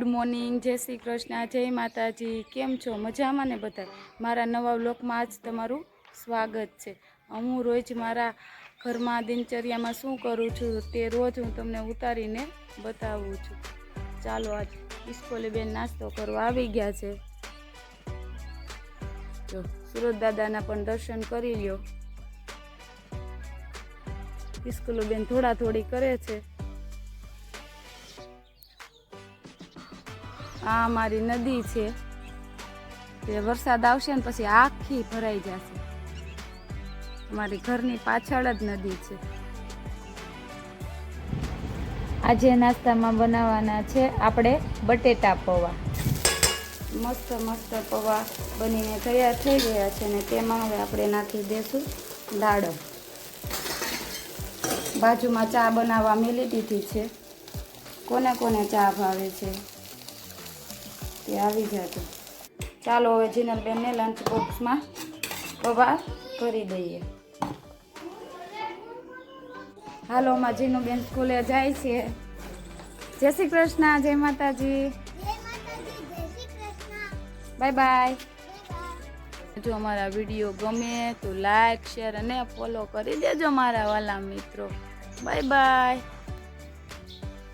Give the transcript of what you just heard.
Good morning, જય શ્રી કૃષ્ણ, જય માતાજી। કેમ છો? મજામાં ને બધા? મારા નવા વ્લોગમાં આજ તમારું સ્વાગત છે। હું રોજ મારા ઘરમાં દિનચર્યામાં શું કરું છું તે રોજ હું તમને ઉતારીને બતાવું છું। ચાલો આજ ઇસ્કોલે બેન નાસ્તો કરવા આવી ગયા છે। જો સુરત દાદાના પણ દર્શન કરી લ્યો। ઇસ્કોલે બેન થોડા થોડી કરે છે। આ મારી નદી છે, તે વરસાદ આવશે ને પછી આખી ભરાઈ જશે। અમારી ઘરની પાછળ જ નદી છે। આજે નાસ્તામાં બનાવવાના છે આપણે બટેટા પૌવા। મસ્ત મસ્ત પૌવા બનીને તૈયાર થઈ ગયા છે ને તેમાં હવે આપણે નાખી દઈશું દાડમ। બાજુમાં ચા બનાવવા મેલી દીધી છે। કોને કોને ચા ભાવે છે તે આવી જજો। ચાલો હવે જીનલબેનને લંચ બોક્સમાં પૌવા કરી દઈએ। હાલો માં જીનુબેન સ્કૂલે જાય છે। જય શ્રી કૃષ્ણ, જય માતાજી, બાય બાય। જો અમારા વિડીયો ગમે તો લાઈક, શેર અને ફોલો કરી દેજો મારા વાલા મિત્રો। Bye bye.